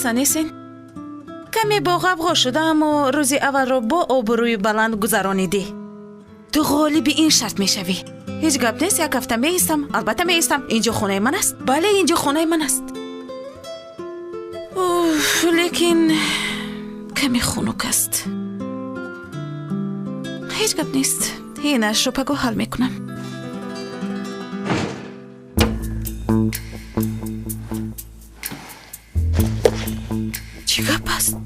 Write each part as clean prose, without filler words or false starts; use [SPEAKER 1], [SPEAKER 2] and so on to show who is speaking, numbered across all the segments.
[SPEAKER 1] خسته نیستین؟ کمی با غبغا شده اما روزی اول رو با آبروی بلند گذرانیدی. تو غالب این شرط میشوی. هیچ گپ نیست، یک هفته میایستم. البته میایستم. اینجا خونه من است. بله اینجا خونه من است. اوف، لیکن کمی خنک است. هیچ گپ نیست. اینش رو پگو حل میکنم. چی گپ است؟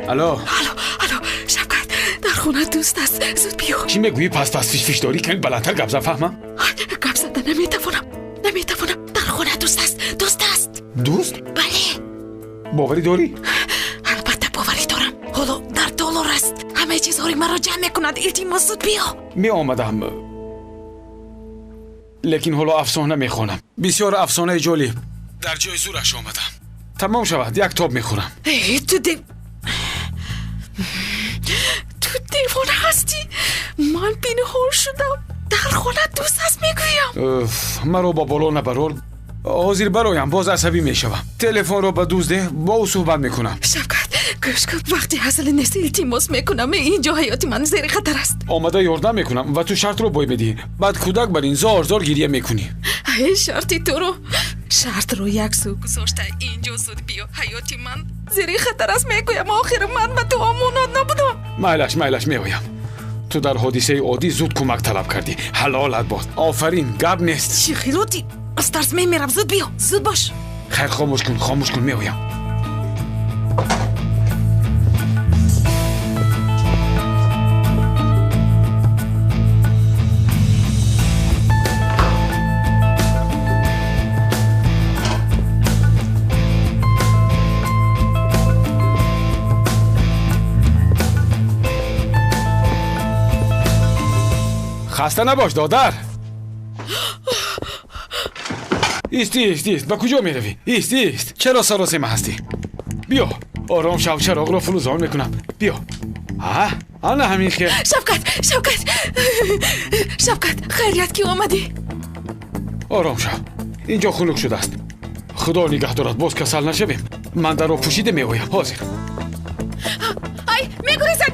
[SPEAKER 2] الو
[SPEAKER 1] شفقت در خونه دوست است. زود بیا.
[SPEAKER 2] چی میگویی؟ پس فیش داری؟ کمی بلندتر گپ زن. فهمم.
[SPEAKER 1] گپ زدن نمیتوانم. در خونه دوست است.
[SPEAKER 2] دوست؟
[SPEAKER 1] بله.
[SPEAKER 2] باوری داری؟
[SPEAKER 1] البته باوری دارم. حالا در دلار است. همه چیزهایی مرا جمع میکند. التماس زود بیا.
[SPEAKER 2] می آمدم، لیکن حالا افسانه میخونم. بسیار افسانه جالب. در جای زورش آمدم. تمام شود یک تاب میخورم.
[SPEAKER 1] تو دیوانه هستی؟ من پنهان شدم. در خونه دوست هست میگویم.
[SPEAKER 2] مرا با بالا نبرار. حاضر برایم. باز عصبی میشوم. تلفن رو به دوزده با او صحبت میکنم.
[SPEAKER 1] شفقت گوش کن. وقتی حاصل نیست التماس میکنم. اینجا حیات من زیر خطر است.
[SPEAKER 2] آمده یاردم میکنم و تو شرط رو بای بدی. بعد کودک بر این زار گریه میکنی.
[SPEAKER 1] شرطی تو رو شرط رو یک سو گذاشته. اینجا زود بیا. حیات من زیر خطر است میگویم. آخر من به تو امانت نبودم.
[SPEAKER 2] میلش میگویم. تو در حادثه عادی زود کمک طلب کردی. حلالت باد. آفرین. گپ نیست.
[SPEAKER 1] چی خیراتی؟ از ترس میمیرم. زود بیا. زود باش.
[SPEAKER 2] خیر خاموش کن میگویم. خسته نباش دادر. ایست. با کجا میروی؟ ایست. چرا سراسیمه هستی؟ بیا. آرام شو. چراغ رو فلوزان میکنم. بیا. آنه همین خیر.
[SPEAKER 1] شفقت خیریت کی آمدی؟
[SPEAKER 2] آرام شو. اینجا خنک شده است. خدا نگه دارد باز کسل نشویم. من در رو پوشیده میگویم. حاضر.
[SPEAKER 1] ای میگریزد.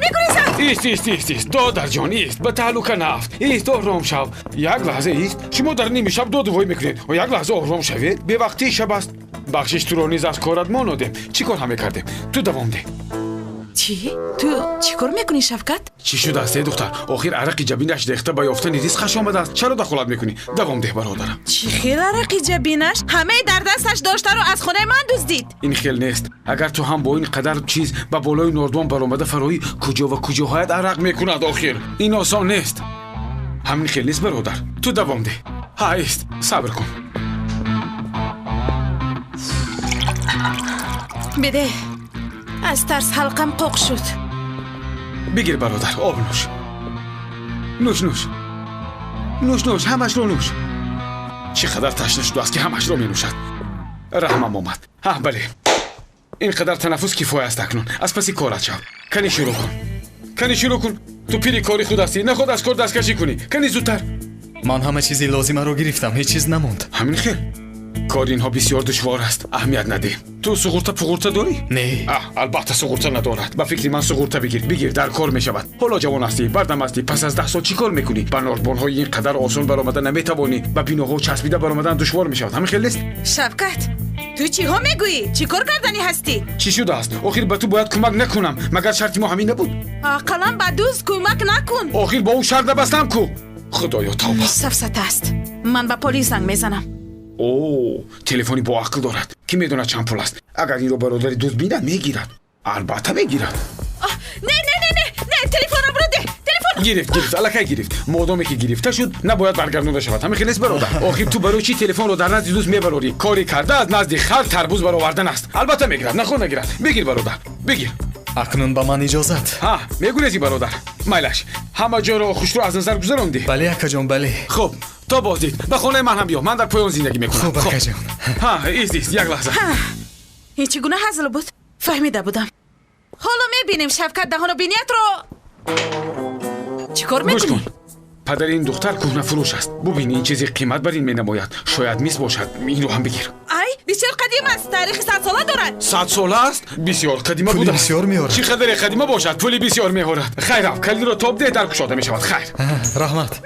[SPEAKER 2] ایست دادر جان. ایست. به تعلق نفت. ایست. آرام شو. یک لحظه ایست. شما در نیمه شب داد وای میکنید و یک لحظه آرام شوید. به وقتی شب است. بخشش تو رو نیز از کارت ما نادیم. چی کار همه کردیم؟ تو دوام ده.
[SPEAKER 1] چی؟ تو چی کار میکنی شفقت؟
[SPEAKER 2] چی شده است دختر؟ آخر عرق جبینش ریخته به یافتن ریزخش آمده است. چرا دخالت میکنی؟ دوام ده برادرم.
[SPEAKER 1] چی خیل عرق جبینش؟ همه در دستش داشته رو از خونه من دزدید.
[SPEAKER 2] این خیل نیست. اگر تو هم با این قدر چیز به بالای نردبان برآمده فرایی کجا و کجاهایت عرق میکند آخر؟ این آسان نیست. همین خیل نیست برادر. تو دوام ده. هایست. صبر کن.
[SPEAKER 1] بده. از ترس حلقم قوق شد.
[SPEAKER 2] بگیر برادر. آب نوش. نوش همش رو نوش. چقدر تشنه شده است که همش رو می نوشد. رحمم اومد. بله، اینقدر تنفس کفایه است اکنون. از پسی کارت شو. کنی شروع کن. تو پیری کاری خود هستی، نه خود از کار دستکشی کنی. کنی زودتر.
[SPEAKER 3] من همه چیزی لازمه رو گرفتم، هیچ چیز نموند.
[SPEAKER 2] همین خیر. کار اینها بسیار دشوار است. اهمیت نده. تو سغورته داری؟
[SPEAKER 3] نه.
[SPEAKER 2] البته سغورته ندارد. با فکر من سغورته بگیر در کار می شود. حالا جوان هستی، بردم هستی، پس از 10 سال چی کار میکنی؟ با ناردبان های اینقدر آسان برآمدن نمیتوانی. با بیناها چسبیده برآمدن دشوار می شود. همین خیر است.
[SPEAKER 1] شفقت، تو چی ها میگویی؟ چی کار کردنی هستی؟
[SPEAKER 2] چی شده است؟ آخر به تو باید کمک نکنم. مگر شرط ما همین نبود؟
[SPEAKER 1] عقلا به دوست کمک نکن.
[SPEAKER 2] آخر با او شرط بستم کو. خدایا توبه.
[SPEAKER 1] سفسطه است. من به پلیس زنگ میزنم.
[SPEAKER 2] اوه، تلفنی با عقل دارد. کی میدونه چند پول است؟ اگر این رو برادری دوست بینه میگیرد. البته میگیرد.
[SPEAKER 1] نه تلفن رو بده. تلفن
[SPEAKER 2] گرفت الکی گرفت. مادامی که گرفته شد نباید برگردونده شود. همین خیلی است برادر. آخر تو برای چی تلفن رو در نزد دوست میبری؟ کاری کرده از نزد خر تربوز برآوردن است. البته میگیرد. نگیرد. بگیر برادر. بگیر.
[SPEAKER 3] اکنون به من اجازت.
[SPEAKER 2] میگویی برادر. مایلش. همه جا رو خوش رو از نظر گذراندی.
[SPEAKER 3] بله اکا جان، بله.
[SPEAKER 2] خب تا بازدید. به خانه من هم بیا. من در پایان زندگی میکنم.
[SPEAKER 3] خب اکا جان.
[SPEAKER 2] ایست یک لحظه.
[SPEAKER 1] این چگونه هزل بود؟ فهمیده بودم. حالا میبینیم شفقت دهان و بینیت رو. چیکار میکنی؟
[SPEAKER 2] پدر این دختر کهنه فروش است. ببین این چیزی قیمت بر این مینماید. شاید میس باشد. این رو هم بگیر.
[SPEAKER 1] بسیار قدیم است. تاریخ 100 ساله دارد.
[SPEAKER 2] 100 ساله است؟ بسیار قدیمه بوده.
[SPEAKER 3] بسیار میارد.
[SPEAKER 2] چی قدر قدیمه باشد؟ پولی بسیار میارد. خیر کلی رو تاب ده در کشاده میشود. خیر.
[SPEAKER 3] رحمت.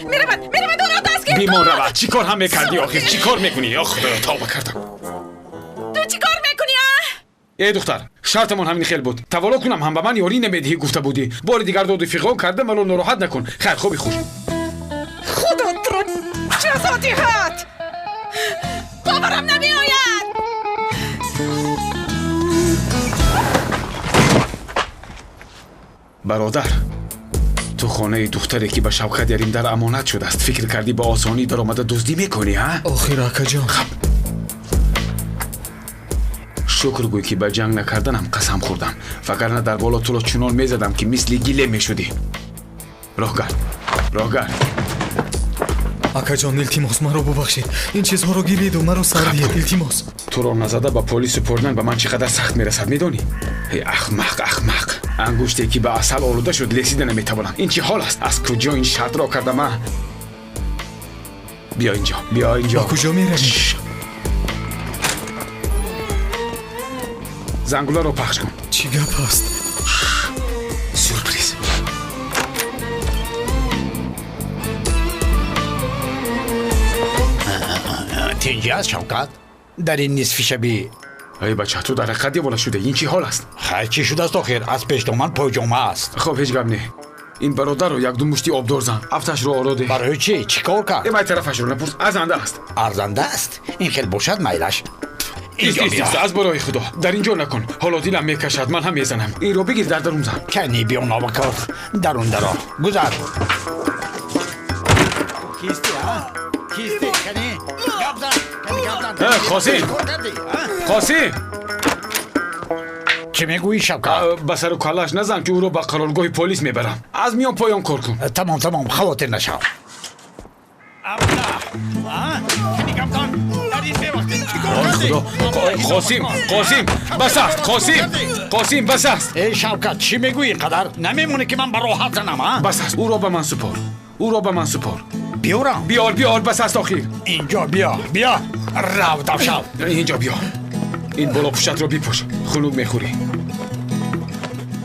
[SPEAKER 1] میرود اون را دست گرفت.
[SPEAKER 2] بیمان رود. چی کار هم میکردی آخر؟ چی کار میکنی؟ خدایا توبه کردم.
[SPEAKER 1] تو چی کار میکنی؟
[SPEAKER 2] ای دختر، شرطمون همین خیل بود. توالا کنم هم به من یاری نمیدهی گفته بودی. بار دیگر داد فقام کردم ولو ناراحت نکن. خیر خوبی خوش.
[SPEAKER 1] خدا تو چه فاتحت. باورم نمیآید.
[SPEAKER 2] برادر، تو خانه دختری که به شوکت یاریم در امانت شده است فکر کردی با آسانی در آمده دزدی میکنی ها؟
[SPEAKER 3] آخر اکا جان.
[SPEAKER 2] شکر گوی که به جنگ نکردنم قسم خوردم، وگرنه در بالا تو را چنان میزدم که مثل گیله میشدی. راهگر.
[SPEAKER 3] اکا جان التماس مرا ببخشید. این چیزها رو گیرید و مرا سر دید. التماس.
[SPEAKER 2] تو را نزده با پلیس سپردن به من چقدر سخت میرسد میدانی؟ ای احمق. انگشتی که به عسل آلوده شد لسیده نمیتوانم. این چی حال است؟ از کجا این شرط را کردم من؟ بیا اینجا.
[SPEAKER 3] با کجا میروی؟
[SPEAKER 2] زنگوله رو پخش کن.
[SPEAKER 3] چی گپ است؟
[SPEAKER 2] سورپریز.
[SPEAKER 4] تنجی است شوکت؟ در این نصف شبی.
[SPEAKER 2] ای بچه تو در حقیقت دیواله شده. این چی حال است؟
[SPEAKER 4] خیر چی شده است آخر؟ از پیشتومن پایجامه است.
[SPEAKER 2] خب هیچ گپ نه. این برادر رو یک دو مشتی آبدار زن. افتش رو آراده.
[SPEAKER 4] برای چی؟ چی کار کرد؟
[SPEAKER 2] ای طرفش رو نپرس. ارزنده است.
[SPEAKER 4] ارزنده است؟ این خیلی باشد میلش.
[SPEAKER 2] ایست از برای خدا در اینجا نکن. حالا دیلم میکشد. من هم میزنم. این رو بگیر در درون زن.
[SPEAKER 4] کنی بیا نابکار. درون درا گذر. کیستی کنی گپ زن.
[SPEAKER 2] خاصی
[SPEAKER 4] چی میگویی شوکت؟
[SPEAKER 2] به سر و کلش نزن که او رو به قرارگاه پلیس میبرم. از میان پایان کار کن.
[SPEAKER 4] تمام خواطر نشو.
[SPEAKER 2] خدا قاسم بس است.
[SPEAKER 4] ای شوکت چی میگویی قدر؟ نمیمونه که من به راحت زنم
[SPEAKER 2] بس است. او را به من سپار.
[SPEAKER 4] بیارم.
[SPEAKER 2] بیار بس است آخر.
[SPEAKER 4] اینجا بیا رو داشو.
[SPEAKER 2] اینجا بیا. این بالا پوشت را بیپوش. خنوب میخوری.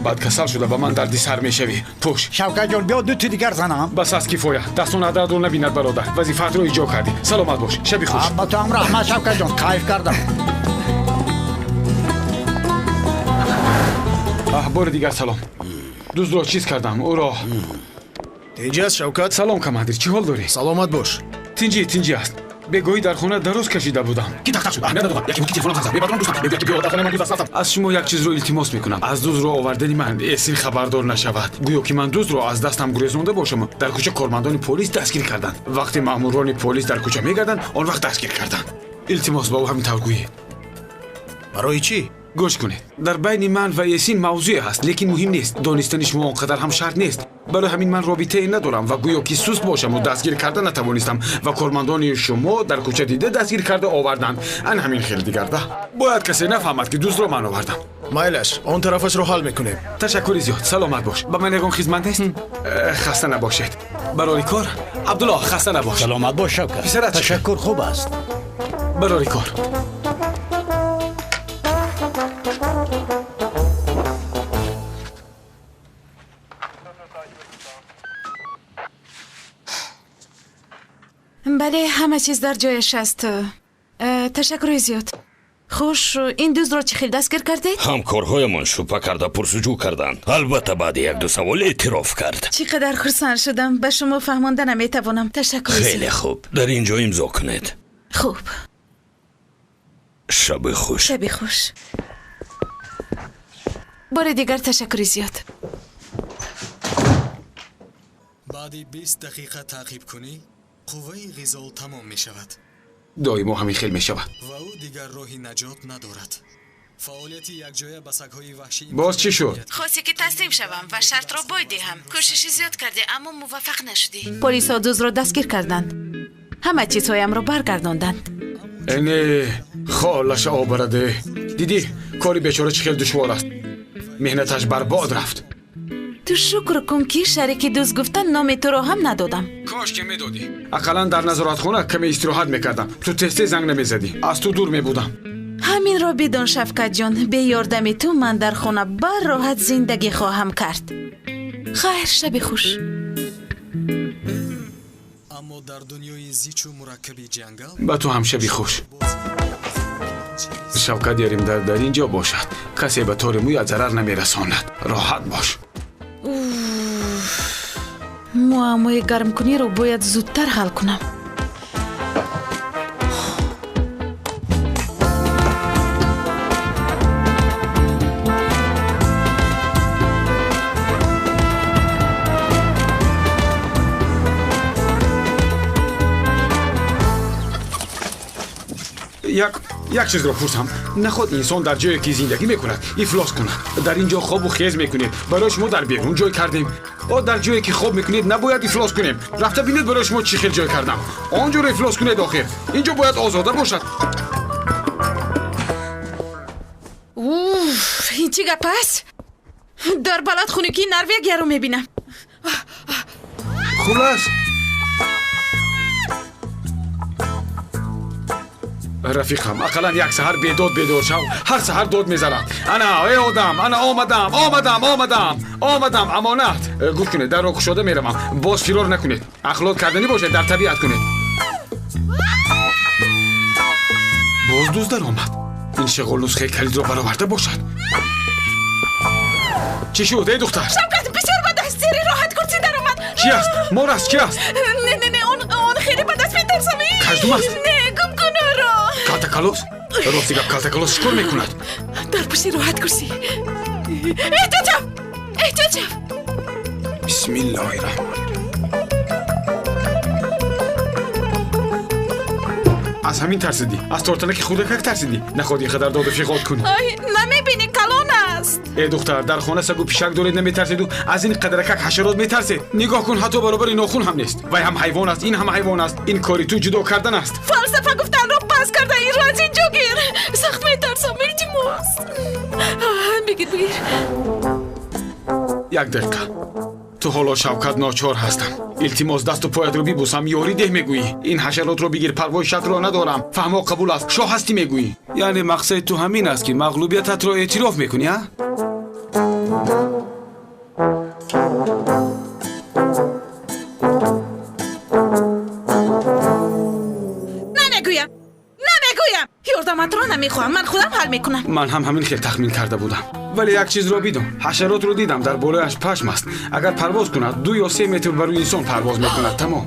[SPEAKER 2] بعد کسل شده به من دردی سر میشوی. پوش.
[SPEAKER 4] شوکت جان بیا 2 تا دیگر زنم.
[SPEAKER 2] بس است کفایه. دستون عدد رو نبیند برادر. وظیفت رو ایجا کردی. سلامت باش. شبی خوش.
[SPEAKER 4] با تو هم رحمت شوکت جان. کیف کردم.
[SPEAKER 2] بار دیگر سلام. دوست را چیز کردم. او را
[SPEAKER 5] تنجی است شوکت؟
[SPEAKER 2] سلام کماندیر. چی حال داری؟
[SPEAKER 5] سلامت باش.
[SPEAKER 2] تنجی است. بگویی در خونه دروز کشیده بودم.
[SPEAKER 5] کی دختر شد؟ اهمیت ندارد. یکی تلفن زدم. میبرم دوستم. میگه که بیا در خانه من دوست هستم.
[SPEAKER 2] از شما یک چیز رو التماس میکنم. از دوز رو آوردنی من اسیر خبردار نشود. گویا که من دوز رو از دستم گریزونده باشم. در کوچه کارمندان پلیس دستگیر کردن. وقتی ماموران پلیس در کوچه میگردن آن وقت دستگیر کردن. التماس با او همین طور گویی.
[SPEAKER 5] برای چی؟
[SPEAKER 2] گوش کنید در بین من و یاسین موضوعی هست لیکن مهم نیست دانستن شما اونقدر هم شرط نیست برای همین من رابطه ندارم و گویا که سوست باشم و دستگیر کرده نتوانستم و کارمندان شما در کوچه دیده دستگیر کرده آوردند ان همین خیلی دیگر ده باید کسی نفهمد که دوست رو من آوردم
[SPEAKER 3] مایلش اون طرفش رو حل میکنیم
[SPEAKER 2] تشکر زیاد سلامت باش با من یگان خدمت نیست خسته نباشید برای کار عبدالله خسته نباش
[SPEAKER 4] سلامت باش شوکت
[SPEAKER 2] پسرت
[SPEAKER 4] تشکر خوب است
[SPEAKER 2] برای کار
[SPEAKER 1] بله همه چیز در جایش است تشکر زیاد خوش این دوست را چی خیلی دستگیر کردید؟
[SPEAKER 6] همکارهایمان شوپه کرده پرسجو کردند البته بعد یک دو سوال اعتراف کرد
[SPEAKER 1] چقدر خرسند شدم به شما فهمانده نمیتوانم تشکر
[SPEAKER 6] خیلی
[SPEAKER 1] زیاد
[SPEAKER 6] خوب در اینجا امضا کنید
[SPEAKER 1] خوب
[SPEAKER 6] شب خوش
[SPEAKER 1] شبی خوش بار دیگر تشکر زیاد
[SPEAKER 3] بعد 20 دقیقه تعقیب کنی قوه غذا تمام می شود
[SPEAKER 2] دائما همین خیلی می شود
[SPEAKER 3] و او دیگر راهی نجات ندارد فعالیت یک جایه به سگ‌های وحشی
[SPEAKER 2] باز چی شد؟
[SPEAKER 1] خواستی که تسلیم شوم و شرط را باید دهم کوششی زیاد کرده اما موفق نشدی پلیس ها دوز را دستگیر کردند همه چیزهایم را برگرداندند
[SPEAKER 2] اینه خالش آورده دیدی کاری بیچاره چه خیلی دشوار است مهنتش برباد رفت
[SPEAKER 1] تو شکر کن که شریک دوست گفتن نام تو را هم ندادم
[SPEAKER 2] کاش که میدادی اقلا در نظارت خونه کمی استراحت میکردم تو تسته زنگ نمیزدی از تو دور میبودم
[SPEAKER 1] همین را بدان شفقت جان به یاردم تو من در خانه بر راحت زندگی خواهم کرد خیر شب خوش
[SPEAKER 3] اما در دنیای زیچ و مرکب جنگل
[SPEAKER 2] با تو هم شبی خوش شوکت یاریم در اینجا باشد کسی به طور موی ضرر نمیرساند راحت باش
[SPEAKER 1] معمای گرم کنی رو باید زودتر حل کنم
[SPEAKER 2] یک چیز را پرسم نخواد انسان در جایی که زندگی میکند افلاس کند در اینجا خواب و خیز میکنید برای شما در بیرون جای کردیم در جایی که خواب میکنید نباید افلاس کنیم رفته بینید برای شما چی خیلی جای کردم آنجا را افلاس کنید آخر اینجا باید آزاده باشد
[SPEAKER 1] این چی گپ است؟ در بلد خونگی نروژ رو میبینم
[SPEAKER 2] خلاص رفیقم اقلا یک سحر بیدار شو هر سحر داد میزنم انا ای آدم انا آمدم امانت گوش کنید در رو کشاده میرم باز فرار نکنید اخلاق کردنی باشه در طبیعت کنید باز دوست در آمد این شغل نسخه کلید رو برآورده باشد چی شد ای دختر
[SPEAKER 1] شوکت بسیار به دست سری راحت کرسی در آمد
[SPEAKER 2] کی است مار است کی است
[SPEAKER 1] نه اون خیلی به دست میترسم
[SPEAKER 2] کجدوم است
[SPEAKER 1] نه گم کن را
[SPEAKER 2] کالتکالوس راستی گپ کالتکالوس چیکار میکند
[SPEAKER 1] در پشت راحت کرسی احتیاط
[SPEAKER 2] بسم الله الرحمن از همین ترسیدی از تورتنک خودک ترسیدی نخواد این قدر داد و فیقات کنی
[SPEAKER 1] نمیبینی کلون است
[SPEAKER 2] ای دختر در خانه سگ و پیشک دارید نمیترسید و از این قدرک حشرات میترسید نگاه کن حتی برابر ناخن هم نیست وای هم حیوان است این هم حیوان است این کاری تو جدا کردن است
[SPEAKER 1] فلسفه گفتن رو پس کرده این رو از اینجا گیر سخت میترسم التماس بگیر
[SPEAKER 2] یک دقیقه تو حالا شوکت ناچار هستم التماس دست و پایت رو ببوسم یاری ده میگویی این حشرات رو بگیر پروای شک رو ندارم فهمو قبول است شاه هستی میگویی یعنی مقصد تو همین است که مغلوبیتت رو اعتراف میکنی ها
[SPEAKER 1] نمیگویم یاردمت رو نمیخواهم من خودم حل میکنم
[SPEAKER 2] من هم همین خیلی تخمین کرده بودم ولی یک چیز رو بیدم حشرات رو دیدم در بالایش پشم است اگر پرواز کند 2 یا 3 متر بر روی انسان پرواز میکند تمام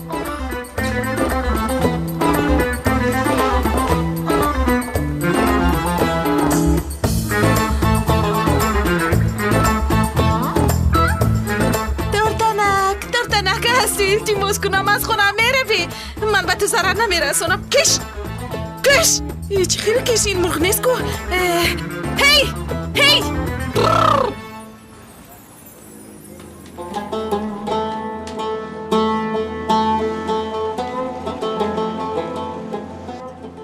[SPEAKER 1] دردنک هستی التماس کنم از خونم میروی من به تو ضرر نمیرسونم کش هیچ خیلی کشین مرغ نیست کو. هی هی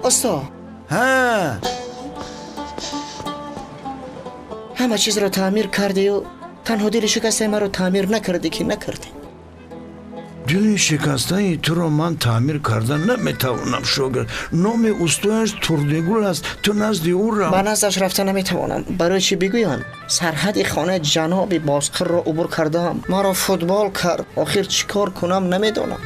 [SPEAKER 7] استا ها همه چیز رو تعمیر کردی و تنها دل شکسته ما رو تعمیر نکردی که نکردی.
[SPEAKER 8] دل شکسته تو رو من تعمیر کردن نمیتوانم شوگر. نام استوانش تردگول است. تو نزد او را
[SPEAKER 7] من نزدش رفته نمیتوانم. برای چی بگویم؟ سرحد خانه جناب بازخر را عبور کردم. ما را فوتبال کرد. آخر چیکار کنم نمیدونم.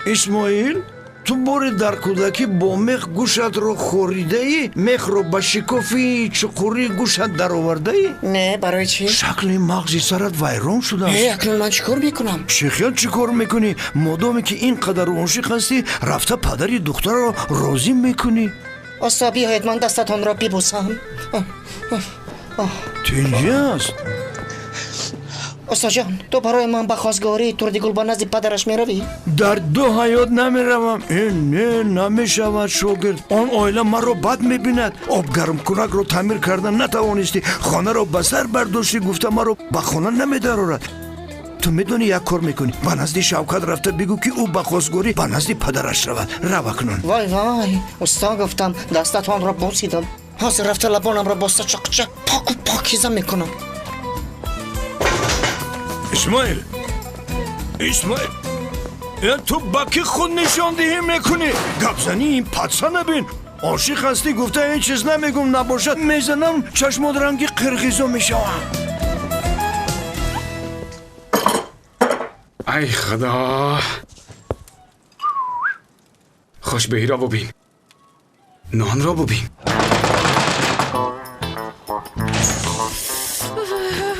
[SPEAKER 8] اسماعیل تو باری در کودکی با مخ گوشت رو خوریده ای؟ مخ رو با شکافی چقوری گوشت در آورده ای؟
[SPEAKER 7] نه برای چی؟
[SPEAKER 8] شکل مغزی سرت ویران شده است.
[SPEAKER 7] اکنون من چیکار میکنم؟
[SPEAKER 8] چیکار میکنی؟ مادامی که این قدر عاشق هستی رفته پدری دختر رو راضی میکنی.
[SPEAKER 7] استا بیاید من دستتان را ببوسم.
[SPEAKER 8] تو اینجا است.
[SPEAKER 7] استا جان تو برای من به خواستگاری تردگل با نزد پدرش میروی؟
[SPEAKER 8] در دو حیات نمیروم. این نه نمیشود شاگرد. آن عائله من رو بد میبیند. آب گرم کنک رو تعمیر کردن نتوانستی. خانه رو به سر برداشتی گفته من رو به خانه نمیدارد. تو میدونی یک کار میکنی. به نزد شوکت رفته بگو که او به خواستگاری به نزد پدرش رود. رو کنون.
[SPEAKER 7] وای وای استا گفتم دستتان را بوسیدم. حاضر رفته لبانم را باسته چق پاک و پاکیزه میکنم.
[SPEAKER 8] اسماعیل تو با کی خود نشاندهی میکنی؟ گپزنی این پدسه نبین. عاشق هستی گفته این چیز نمیگم نباشد میزنم چشمات رنگی قرقیزا میشوم.
[SPEAKER 2] ای خدا خوشبهی را ببین. نان را ببین.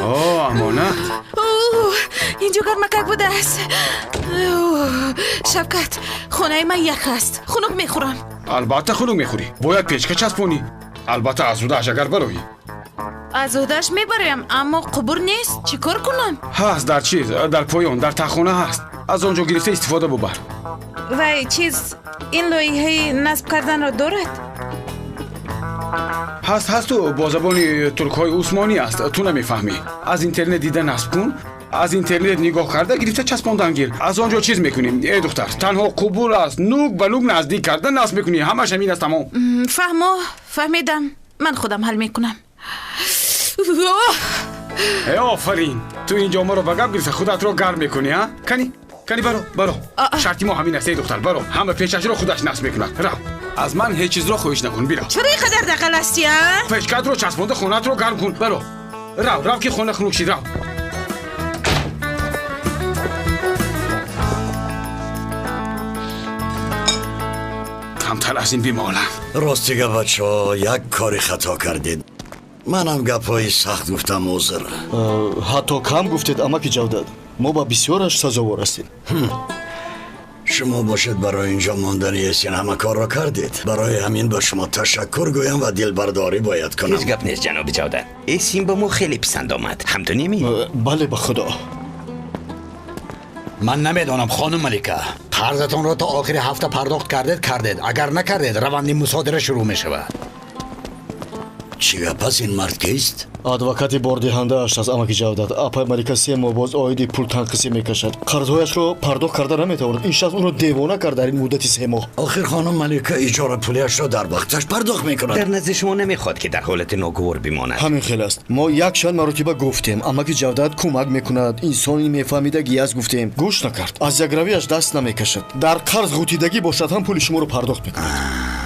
[SPEAKER 2] امانت
[SPEAKER 1] اینجا گرمکک بوده است. شبکت خونه من یک است. خنک میخورم.
[SPEAKER 2] البته خنک میخوری. باید پیچکه چسبونی. البته از اودش اگر برایی.
[SPEAKER 1] از اودش میبریم اما قبور نیست. چی کار کنم؟
[SPEAKER 2] هست در چیز در پایان در تخونه هست. از آنجا گرفته استفاده ببر.
[SPEAKER 1] وای چیز این لایحه نصب کردن را دارد؟
[SPEAKER 2] هست تو با زبان ترک های عثمانی است. تو نمیفهمی. از اینترنت دیده نصب کن. از اینترنت نگاه کرده گرفته چسباندن گیر. از آنجا چیز میکنیم. ای دختر تنها قبول است نوک به نوک نزدیک کردن نصب میکنی. همش همین است. تمام
[SPEAKER 1] فهمیدم. من خودم حل میکنم.
[SPEAKER 2] ای آفرین. تو اینجا ما رو بگم گرفته خودت رو گرم میکنی ها؟ کنی برو. شرطی ما همین است. ای دختر برو. همه پیچش رو خودش نصب میکند. رو از من هیچ چیز رو خواهش نکن. بیرو.
[SPEAKER 1] چرا اینقدر دقل هستی ها؟
[SPEAKER 2] پیچکت رو چسبونده خونت رو گرم کن. برو رو که خونه خنک شید. رو کمتر از این بیمالم.
[SPEAKER 9] راستیگه بچه ها یک کاری خطا کردید. منم گپای سخت گفتم موزر.
[SPEAKER 10] حتی کم گفتید اما که جودد ما با بسیارش سزاوار هستیم.
[SPEAKER 9] شما باشد برای اینجا ماندنی هستین همه کار را کردید. برای همین با شما تشکر گویم و دلبرداری باید کنم.
[SPEAKER 6] هیچ گپ نیست جناب جودد. این سیم به ما خیلی پسند آمد. همتون نمی؟
[SPEAKER 10] بله به خدا.
[SPEAKER 4] من نمیدانم خانم ملکه قرضتان را تا آخر هفته پرداخت کردید. اگر نکردید روند مصادره شروع می شود.
[SPEAKER 9] چی پس این مرد کیست؟
[SPEAKER 10] ادوکات باردهنده اش از اماکی جودد. اپای ملکه 3 ماه باز آیدی پول تنقیصی میکشد. قرضهایش رو پرداخت کرده نمیتواند. این شخص اون رو دیوانه کرد در این مدت 3 ماه.
[SPEAKER 9] آخر خانم ملکه اجاره پولیش را در وقتش پرداخت میکند.
[SPEAKER 6] در نزد شما نمیخواد که در حالت ناگوار بماند.
[SPEAKER 10] همین خیلی است. ما یک شان مرتبه گفتیم اماکی جودد کمک میکند. انسانی میفهمیده گیاز گفتیم گوش نکرد. از یک رویش دست نمیکشد. در قرض غوطیدگی باشد هم پول شما رو پرداخت میکند.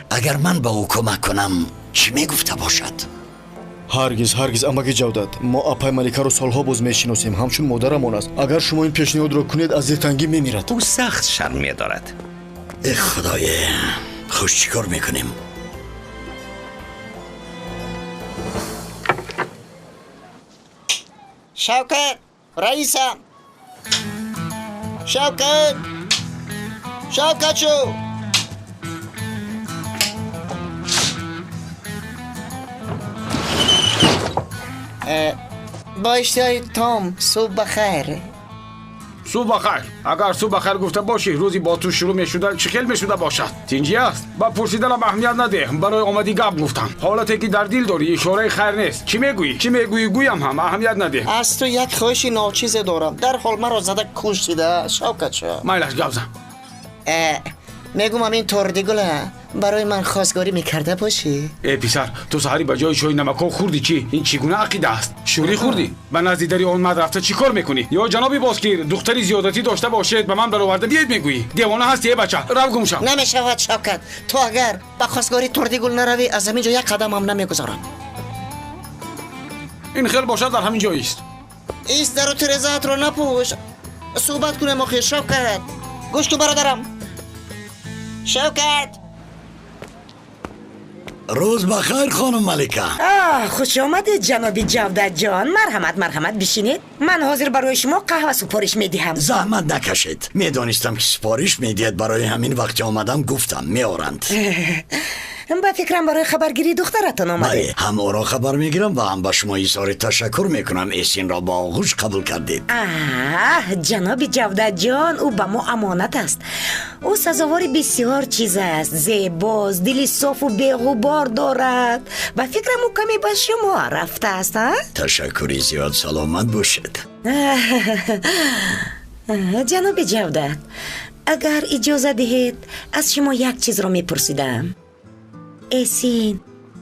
[SPEAKER 9] اگر من با او کمک کنم چی میگفته باشد؟
[SPEAKER 10] هرگز اماکی جودد ما اپای ملکه رو سالها باز میشناسیم. همچون مادرمان است. اگر شما این پیشنهاد رو کنید از دلتنگی میمیرد.
[SPEAKER 6] او سخت شرم میدارد.
[SPEAKER 9] ای خدای خوش چیکار میکنیم؟
[SPEAKER 7] شوکت رئیسم. شوکت شو با اشتهای تام صبح بخیر.
[SPEAKER 2] صبح بخیر. اگر صبح بخیر گفته باشی روزی با تو شروع میشود چه خیلی میشده باشد. اینجی است. با پرسیدنم اهمیت نده. برای اومدی گپ گفتم. حالتی که در دل داری اشاره خیر نیست. چی میگویی گویم هم اهمیت نده.
[SPEAKER 7] از تو یک خواهش ناچیز دارم. در حال مرا زده کشیده شوکت شو.
[SPEAKER 2] مایلش گپ زن.
[SPEAKER 7] میگم همین توردیگله برای من خواستگاری میکرده باشی؟
[SPEAKER 2] ای پسر تو سحری به جای چای نمکو خوردی چی؟ این چگونه عقیده است؟ شوری خوردی؟ به نزدیداری اون مرد رفته چی کار میکنی؟ یا جنابی بازگیر دختری زیادتی داشته باشید به من برآورده بیاید میگویی دیوانه هستی ای بچه رو گم شو.
[SPEAKER 7] نمیشود شوکت. تو اگر به خواستگاری توردیگل نروی از همینجا یک قدم هم نمیگذارم.
[SPEAKER 2] این خیلی باشد در همین جایی است.
[SPEAKER 7] ایست در و ترزت رو نپوش. صحبت کنیم آخه شوکت. گوش کن برادرم. شوکت
[SPEAKER 9] روز بخیر خانم ملکه.
[SPEAKER 11] خوش آمدید جناب جودت جان. مرحمت بشینید. من حاضر برای شما قهوه سفارش میدهم.
[SPEAKER 9] زحمت نکشید. میدانستم که سفارش میدید برای همین وقتی آمدم گفتم میارند.
[SPEAKER 11] با فکرم برای خبرگیری دخترتان آمده.
[SPEAKER 9] بله هم او را خبر میگیرم و هم به شما اظهار تشکر میکنم این را با آغوش قبول کردید.
[SPEAKER 11] جناب جودت جان او به ما امانت است. او سزاوار بسیار چیز است. زیباست، دلی صاف و بی‌غبار دارد. با فکرم او کمی به شما رفته است.
[SPEAKER 9] تشکری زیاد سلامت باشید.
[SPEAKER 11] جناب جودت اگر اجازه دهید از شما یک چیز را میپرسیدم. ایسین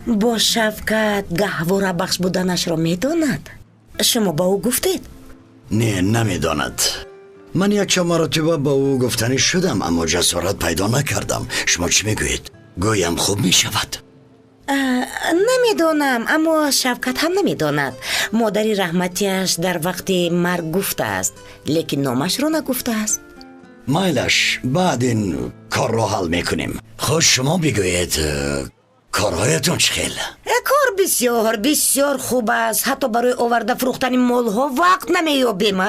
[SPEAKER 11] با شفقت گهواره بخش بودنش را میداند؟ شما با او گفتید؟
[SPEAKER 9] نه نمیداند. من یک مرتبه با او گفتنی شدم اما جسارت پیدا نکردم. شما چی میگویید؟ گویم خوب میشود؟
[SPEAKER 11] نمیدانم اما شفقت هم نمیداند. مادری رحمتیش در وقت مرگ گفته است لیکن نامش را نگفته است.
[SPEAKER 9] مایلش بعد این کار رو حل میکنیم. خوش شما بگویید کارهایتون چخیل؟
[SPEAKER 11] کار بسیار بسیار خوب است. حتی برای آورده فروختن مال ها وقت نمیابیم.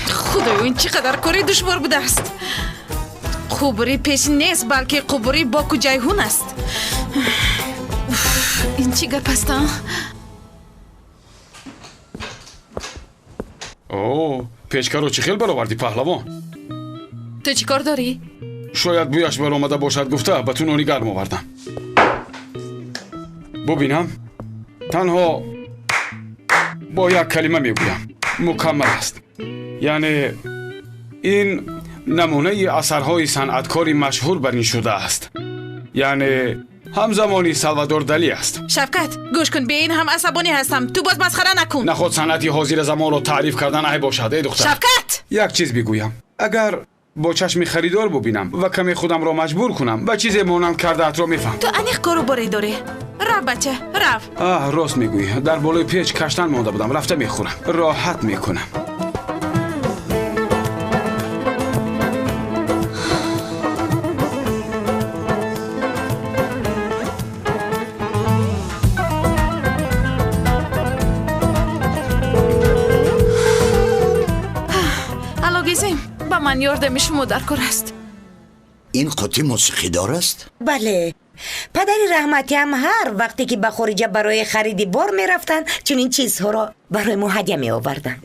[SPEAKER 1] خدایا این چقدر کاری دشوار بوده است. قبری پیش نیست بلکه قبری باک و جیهون است. این چی گپ است؟
[SPEAKER 2] اوه پیشکار رو چی خیلی برآوردی پهلوان.
[SPEAKER 1] تو چی کار داری؟
[SPEAKER 2] شاید بویش بر آمده باشد گفته به تو نانی گرم آوردم. ببینم تنها با یک کلمه میگویم مکمل است. یعنی این نمونه اثرهای صنعتکاری مشهور بر این شده است. یعنی همزمانی سالوادور دالی است.
[SPEAKER 1] شفقت گوش کن، به این هم عصبانی هستم. تو باز مسخره نکن.
[SPEAKER 2] نه خود صنعتی حاضر زمان رو تعریف کردن ای باشد ای دختر.
[SPEAKER 1] شفقت
[SPEAKER 2] یک چیز بگویم. اگر با چشم خریدار ببینم و کمی خودم را مجبور کنم به چیز مانند کرده‌ات را میفهم.
[SPEAKER 1] تو انیق کارو باری داری. رفت بچه رفت.
[SPEAKER 2] راست میگویی. در بالای پیچ کشتن مانده بودم. رفته میخورم. راحت میکنم.
[SPEAKER 1] با من یاردم شما در کار است.
[SPEAKER 9] این قطعه موسیقی دار است؟
[SPEAKER 11] بله. پدری رحمتی هم هر وقتی که به خارجه برای خریدی بار می رفتن چون این چیزها را برای ما هدیه می آوردن.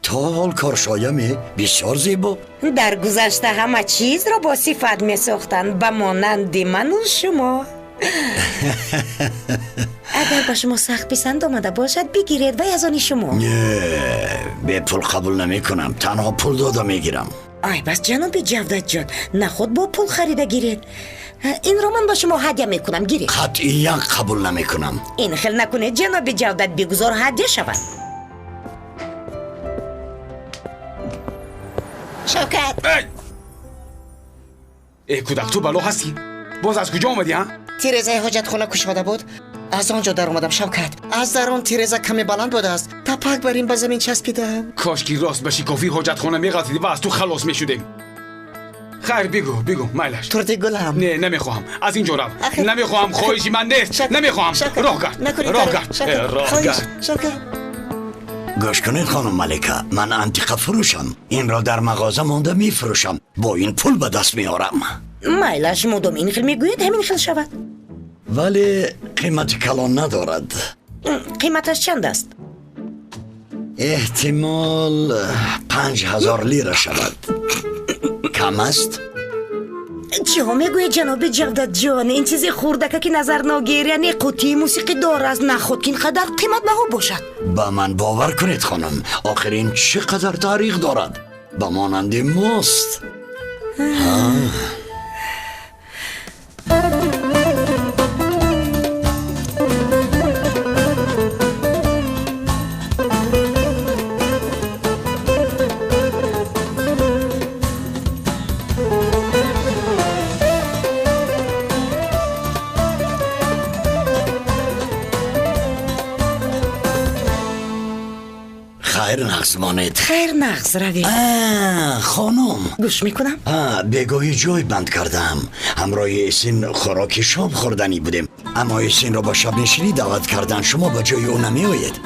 [SPEAKER 9] تا حال کارشایمی بسیار زیبا.
[SPEAKER 11] در گذشته همه چیز را با صفت می ساختن به مانند من و شما. اگر به شما سخت پسند آمده باشد بگیرید و از آن شما.
[SPEAKER 9] نه به پول قبول نمی کنم. تنها پول داده می گیرم.
[SPEAKER 11] آی بس جناب جودت جان نه خود با پول خریده گیرید. این را من با شما هدیه می کنم گیرید.
[SPEAKER 9] قطعی قبول نمی کنم.
[SPEAKER 11] این خیل نکنید جناب جودت بگذار هدیه شود. شوکت
[SPEAKER 2] ای کودک تو بلو هستی؟ باز از کجا آمدی ها؟
[SPEAKER 7] تیرزه حاجت خونه کشاده بود. از آنجا در اومدم شوکت. از در آن تیرزه کمی بلند بوده است. تپک بر این به زمین چسبیدم.
[SPEAKER 2] کاش که راست بشی کافی حاجت خونه میغلطیدی و از تو خلاص میشدیم. خیر بگو مایلش
[SPEAKER 7] ترد گلم
[SPEAKER 2] نه نمیخوام از اینجا رو نمیخوام خواهشی من نیست نمیخوام راه کرد
[SPEAKER 9] گوش کنید خانم ملکه، من انتیقه فروشم. این را در مغازه مانده میفروشم. با این پول به دست میارم.
[SPEAKER 11] مایلش مدام این خیل میگوید همین خیل شود.
[SPEAKER 9] ولی قیمت کلان ندارد.
[SPEAKER 11] قیمتش چند است؟
[SPEAKER 9] احتمال 5000 لیره شود. کم است؟
[SPEAKER 11] چی ها میگوید جناب جودت جان؟ این چیزی خوردکه که نظر ناگیر، یعنی قوطی موسیقی دار از نخود که اینقدر قیمت بها باشد.
[SPEAKER 9] با من باور کنید خانم، آخر این چقدر تاریخ دارد؟ با مانند ماست. خیر نقص مانید.
[SPEAKER 11] خیر نقص روی.
[SPEAKER 9] خانم
[SPEAKER 11] گوش میکنم.
[SPEAKER 9] بگویی جای بند کردم. همراه ایسین خوراک شام خوردنی بودیم، اما ایسین را با شب نشینی دعوت کردن. شما با جای او نمی آیید.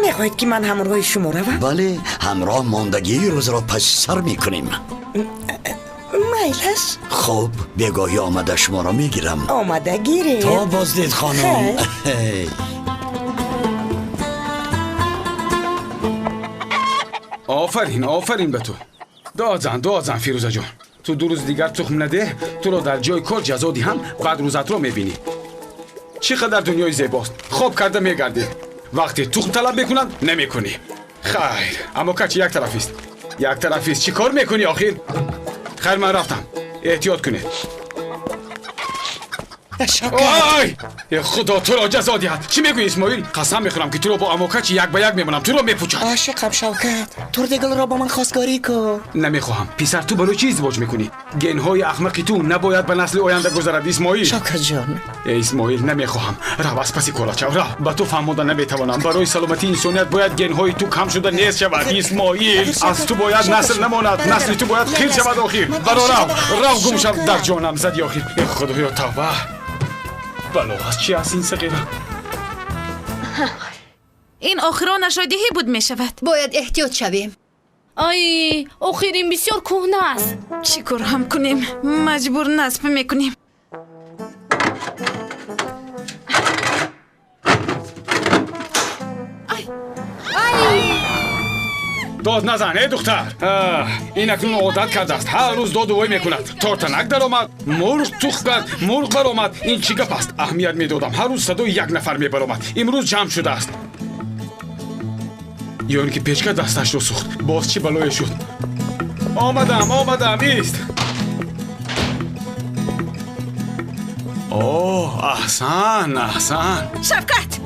[SPEAKER 11] میخواید که من همراه شما روم؟
[SPEAKER 9] بله، همراه ماندگی روز را پس سر میکنیم.
[SPEAKER 11] میلش.
[SPEAKER 9] خب بگویی آمده شما را میگیرم.
[SPEAKER 11] آمده گیره.
[SPEAKER 9] تا بازدید خانم.
[SPEAKER 2] آفرین به تو. دازن فیروزه جان. تو 2 روز دیگر تخم نده، تو رو در جای کار جزا هم بعد روزت رو میبینی. چقدر دنیای زیباست. خوب کرده میگردی. وقتی تخم طلب میکنن نمیکنی. خیر، اما کچی یک طرفیست. چی کار میکنی آخر؟ خیر من رفتم. احتیاط کنید. آی خدا تو را جزا دهد. چی میگویی اسماعیل؟ قسم میخورم که تو رو با اموکچ یک به یک میمونم. تو رو میپوچم.
[SPEAKER 7] عاشقم شوکت، تردگل را با من خواستگاری کن.
[SPEAKER 2] نمیخواهم. پسر تو برای چی ازدواج میکنی؟ گنهای احمقی تو نباید به نسل آینده گذرد اسماعیل.
[SPEAKER 7] شوکت جان.
[SPEAKER 2] اسماعیل نمیخواهم. رو از پسی کلاچو رو. با تو فهموندن نمیتوانم. برای سلامتی انسانیت باید گنهای تو کم شده نیست شود. اسماعیل از تو باید نسل نماند. نسل تو باید خیر شود آخر. برو رو گم شو در جانم زدی آخر. خدایا توبه. بلو از چی هست این صغیره؟
[SPEAKER 1] این آخران نشایدهی بود می شود.
[SPEAKER 12] باید احتیاط شویم.
[SPEAKER 1] آی آخرین بسیار کهنه است. چی کار هم کنیم؟ مجبور نصب میکنیم.
[SPEAKER 2] داد نزن ای دختر. این اکنون عادت کرده است. هر روز داد و وای میکند. تارتنک در آمد، مرغ تخم کرد، مرغ بر آمد. این چی گپ است؟ اهمیت میدادم. هر روز صدای یک نفر میبر آمد. امروز جمع شده است. یا اینکه پیچکه دستش رو سوخت. باز چی بلای شد؟ آمدم ایست. اوه احسن.
[SPEAKER 1] شفقت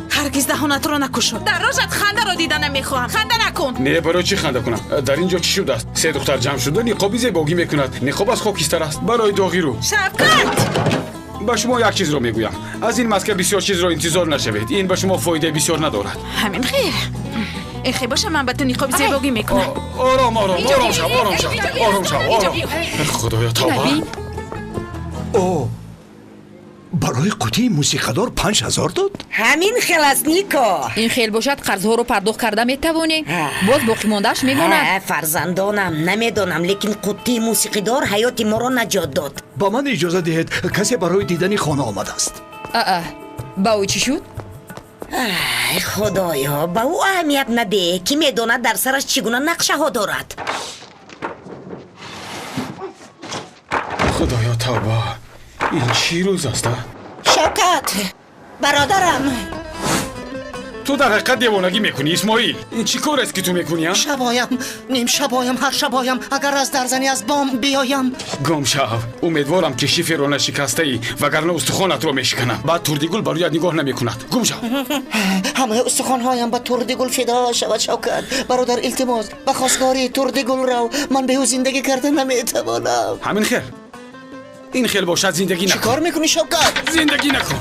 [SPEAKER 1] هرگز دهانت رو نکشو. در راجت خنده رو دیدن نمیخواهم. خنده نکن.
[SPEAKER 2] نه برای چی خنده کنم؟ در اینجا چی شده است؟ 3 دختر جمع شده نقابی زیباگی میکند. نقاب از خاکستر است. برای داغی رو.
[SPEAKER 1] شفقت
[SPEAKER 2] با شما یک چیز رو میگویم. از این مسکن بسیار چیز رو انتظار نشوید. این به شما فایده بسیار ندارد.
[SPEAKER 1] همین خیر. این خیلی باشه من به تو نقاب زیباگی میکنم.
[SPEAKER 2] آرام شو. خدایا توبه.
[SPEAKER 8] اوه برای قوطی موسیقیدار 5000 داد؟
[SPEAKER 11] همین خیل است نیکا.
[SPEAKER 12] این خیل باشد قرضها رو پرداخت کرده میتوانی. باز باقی ماندهش میماند.
[SPEAKER 11] فرزندانم نمیدونم، لیکن قوطی موسیقیدار حیات ما را نجات داد.
[SPEAKER 8] با من اجازه دهید، کسی برای دیدن خانه آمده است.
[SPEAKER 12] با او چی شد؟
[SPEAKER 11] خدایا با او اهمیت نده که میداند در سرش چگونه نقشه ها دارد.
[SPEAKER 2] خدایا توبه. این چی روز است؟
[SPEAKER 11] شوکت برادرم،
[SPEAKER 2] تو در حقیقت دیوانگی میکنی اسماعیل. این چی کار است که تو میکنی؟
[SPEAKER 7] شبایم، نیم شبایم، هر شبایم اگر از درزنی از بام بیایم.
[SPEAKER 2] گم شو. امیدوارم که شیفر رو نشکسته ای وگرنه استخوانت رو میشکنم. بعد تردگل برایت نگاه نمیکند. گم شو.
[SPEAKER 7] همه استخوانهایم به تردگل فدا شود شوکت. برادر التماس به خواستگاری تردگل رو. من به او زندگی کرده نمیتوانم.
[SPEAKER 2] همین خیر. این خیل باشد زندگی نکن.
[SPEAKER 7] چی کار میکنی شوکت؟
[SPEAKER 2] زندگی نکن.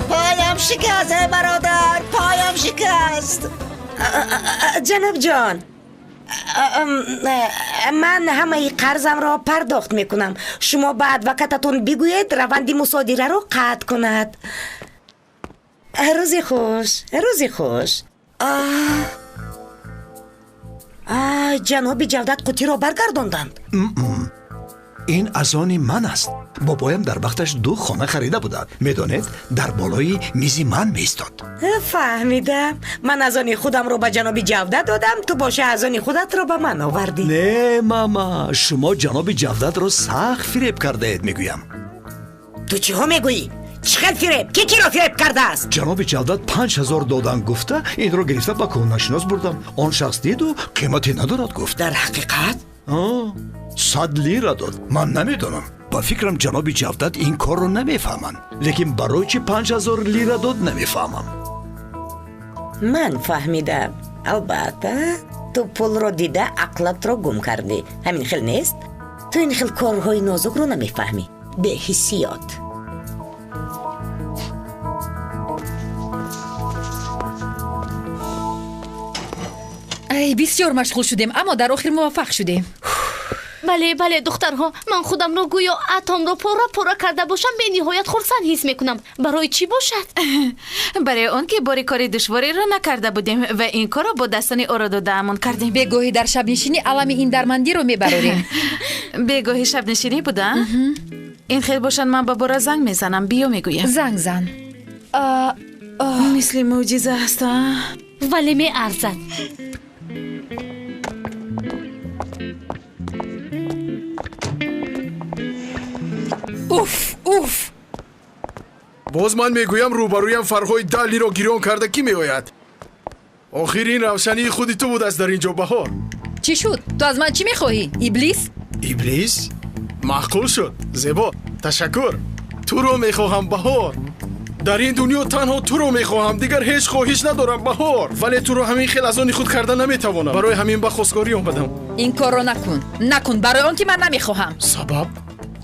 [SPEAKER 11] پایم شکست برادر، پایم شکست. جناب جان من همه قرضم را پرداخت میکنم. شما به ادوکاتتون بگویید روند مصادره را قطع کند. روزی خوش، روزی خوش. جناب جودت قوطی را برگرداندند.
[SPEAKER 8] این از آن من است. بابایم در وقتش 2 خانه خریده بودند. میدانید در بالای میزی من میستاد.
[SPEAKER 11] فهمیدم. من از آن خودم رو به جناب جودت دادم، تو باشه از آن خودت رو به من آوردی.
[SPEAKER 8] نه ماما، شما جناب جودت رو سخت فریب کرده اید میگویم.
[SPEAKER 11] تو چی ها میگویی؟ چقدر فریب؟ کی را فریب کرده است؟
[SPEAKER 8] جناب جودت 5000 دادن گفته این رو گرفته با کهنه‌شناس بردم. آن شخص دید و قیمتی ندارد گفت.
[SPEAKER 11] در حقیقت
[SPEAKER 8] 100 لیره داد. من نمیدونم. با فکرم جناب جودت این کار رو نمیفهمن، لیکن برای چی 5000 لیره داد نمیفهمم.
[SPEAKER 11] من فهمیدم. البته تو پول رو دیده عقلت رو گم کردی. همین خیل نیست؟ تو این خیل کارهای نازک رو نمیفهمی. به حسیات.
[SPEAKER 12] ای بسیار مشغول شدیم اما در آخر موفق شدیم.
[SPEAKER 13] بله دخترها، من خودم رو گویا اتم رو پورا کرده باشم به نهایت خرسند حس میکنم. برای چی باشد؟
[SPEAKER 1] برای اون که باری کاری دشواری رو نکرده بودیم و این کار رو با دستان او را دادمون کردیم.
[SPEAKER 12] بگوهی در شب نشینی علم این درمندی رو میبروریم.
[SPEAKER 1] بگوهی شب نشینی بوده؟ این خیلی باشن من با برا زنگ میزنم. بیو میگویم.
[SPEAKER 12] زنگ زن.
[SPEAKER 1] مثل معجزه هست.
[SPEAKER 13] ولی می ارزد.
[SPEAKER 12] اوف
[SPEAKER 14] باز من میگویم روبرویم فرقای 10 لیره گیران کرده کی میآید؟ آخرین روشنی خودی تو بود از در اینجا بهار.
[SPEAKER 12] چی شد؟ تو از من چی میخواهی؟
[SPEAKER 14] ابلیس؟ معقول شد. زیبا، تشکر. تو رو میخواهم بهار. در این دنیا تنها تو رو میخواهم، دیگر هیچ خواهش ندارم بهار. ولی تو رو همین خیل از آن خود کردن نمیتوانم. برای همین به خواستگاری آمدم.
[SPEAKER 12] این کار رو نکن برای آن که من نمیخواهم.
[SPEAKER 14] سبب؟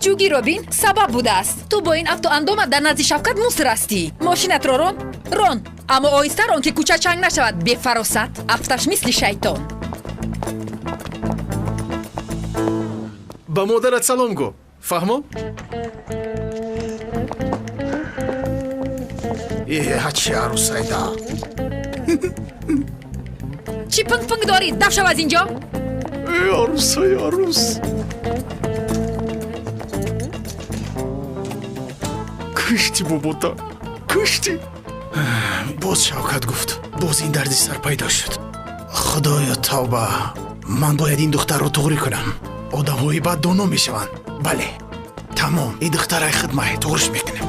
[SPEAKER 12] جوگی روبین سبب بوده است. تو با این افت و اندامت در نزد شفقت مصر هستی. ماشینت را ران اما آهسته ران که کوچه چنگ نشود. به فراست افتش مثل شیطان.
[SPEAKER 14] با مادرت سلام گو. فهمم؟ هچی عروسایدا.
[SPEAKER 12] چی پنگ داری؟ دف شو از اینجا.
[SPEAKER 14] عروس کشتی باباتا، کشتی. باز شوکت گفت. باز این دردی سر پیدا شد. خدایا توبه. من باید این دختر رو طوری کنم. آدم‌های بد دانا میشوند. بله تمام. این دختر خدمت طورش میکنم.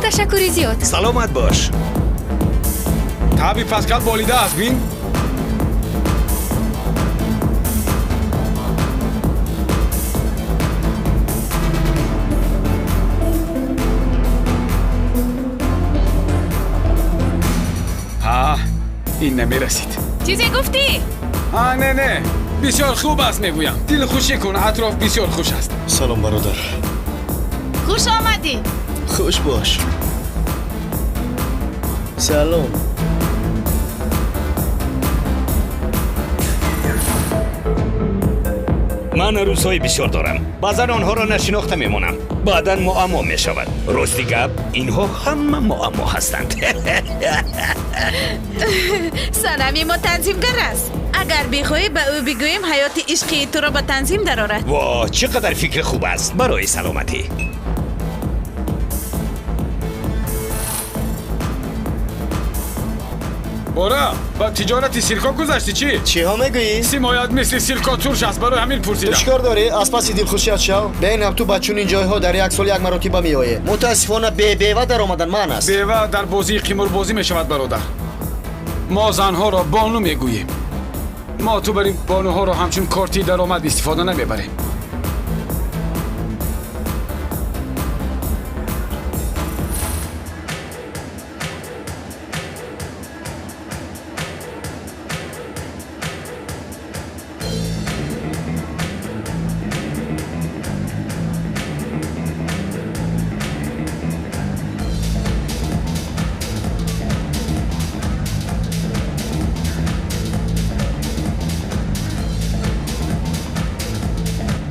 [SPEAKER 12] تشکری زیاد.
[SPEAKER 6] سلامت باش.
[SPEAKER 2] تابی پاسکال بالیده است بین. این نمیرسید.
[SPEAKER 1] چیزی گفتی؟
[SPEAKER 2] نه بسیار خوب است میگویم. دل خوشی کن، اطراف بسیار خوش است.
[SPEAKER 10] سلام برادر.
[SPEAKER 1] خوش آمدی.
[SPEAKER 10] خوش باش. سلام.
[SPEAKER 6] من عروسای بسیار دارم. بعضا آنها را نشناخته میمانم. بعدا معما می شود. راستی گپ اینها همه معما هستند.
[SPEAKER 1] سنمی ما تنظیمگر است. اگر بخواهی به او بگوییم حیات عشقی تو را با تنظیم درآورد.
[SPEAKER 6] وا چقدر فکر خوب است برای سلامتی.
[SPEAKER 2] بورا با تجارت سیرکا گذشتی چی
[SPEAKER 10] ها میگویی؟
[SPEAKER 2] سیمایت مثل سیرکا تورش است. برای همین پرسیدم.
[SPEAKER 10] چیکار داری؟ از پس دلخوشیت شو. ببینم تو بچون این جایها در یک سال یک مرتبه میآیی. متاسفانه بیوه در آمدن من است.
[SPEAKER 2] بیوه در بازی قمار بازی می شود برادر. ما زنها را بانو میگوییم. ما تو بریم بانوها را همچون کارتی درآمد استفاده نمیبریم.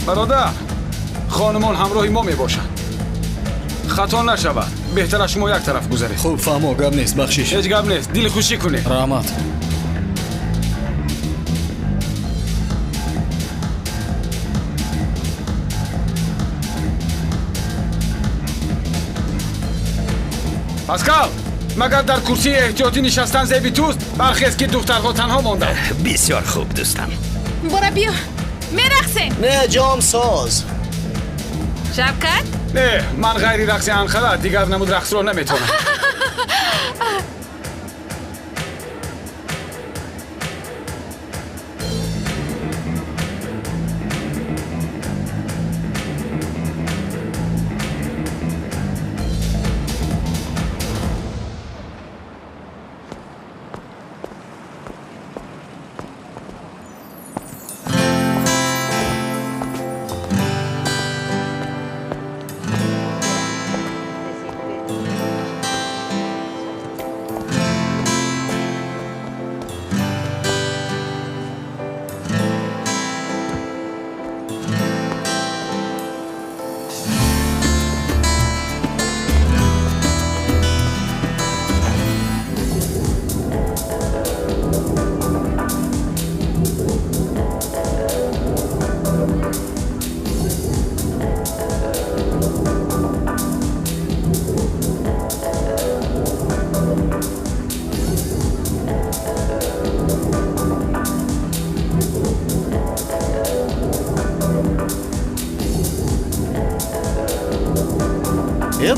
[SPEAKER 2] برادر خانمان همراه ما میباشند. خطا نشود. بهتر از شما یک طرف گذارید.
[SPEAKER 3] خوب فهمو گپ نیست بخشش.
[SPEAKER 2] هیچ گپ نیست. دل خوشی کنه.
[SPEAKER 3] رحمت.
[SPEAKER 2] پاسکال مگر در کرسی احتیاطی نشستن زیبی توست؟ برخیز که دخترها تنها ماندن.
[SPEAKER 6] بسیار خوب دوستم.
[SPEAKER 1] برو بیا میرقصیم.
[SPEAKER 10] نه جام ساز.
[SPEAKER 1] شبکت؟
[SPEAKER 2] نه من غیری رقص انخلا دیگر نمود رقص رو نمیتونم.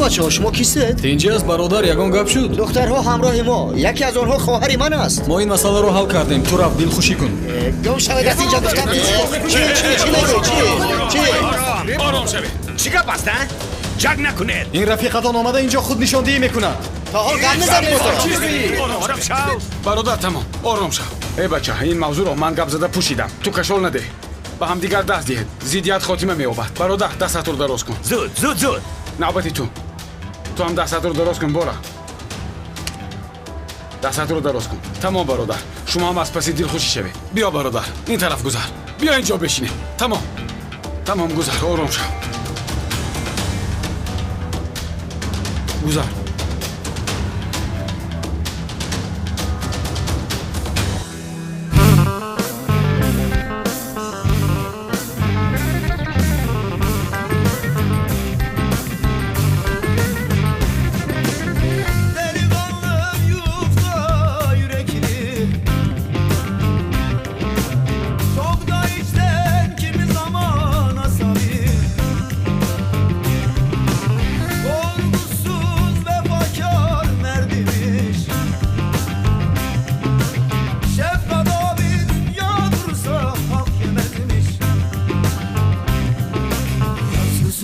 [SPEAKER 10] بچه‌ها شما کیستید؟
[SPEAKER 3] اینجا از برادر یگان گپ شد.
[SPEAKER 7] دخترها همراه ما. یکی از آنها خواهر من است.
[SPEAKER 3] ما این مسئله رو حل کردیم. تو رفت دلخوشی کن.
[SPEAKER 7] گم شود از اینجا گفتم. چی؟
[SPEAKER 6] آرام شوید. چی گپ است؟ جنگ نکنید.
[SPEAKER 3] این رفیقتان آمده اینجا خود نشاندهی میکنند.
[SPEAKER 7] تا حال غم نزنید.
[SPEAKER 2] برادر تمام. آرام شو. ای بچه این موضوع رو من گپ زده پوشیدم. تو کشول نده. با هم دیگر دست دهید. زیدیت خاتمه مییابد. برادر دستت رو دراز کن.
[SPEAKER 6] زود.
[SPEAKER 2] نوبتی تو هم دستت رو دراز کن. برو دستت رو دراز کن. تمام برادر شما هم از پسی دل خوشی شوید. بیا برادر این طرف گذر. بیا اینجا بشینه. تمام گذر. آرام شو. گذر.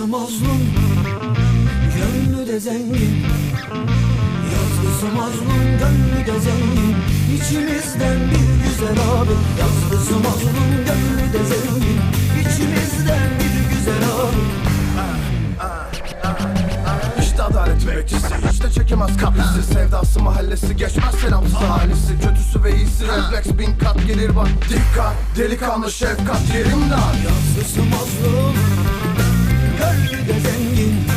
[SPEAKER 15] mazlum, gönlü de zengin. Yazgısı mazlum, gönlü de zengin. İçimizden bir güzel abi. Yazgısı mazlum, gönlü de zengin. İçimizden bir güzel abi. İşte adalet bekçisi, işte çekemez kaprisi. Sevdası mahallesi, geçmez selamsız ahalisi. Kötüsü ve iyisi refleks bin kat gelir bak. Dikkat, delikanlı şefkat yerimden. Yazgısı mazlum, gönlü de zengin.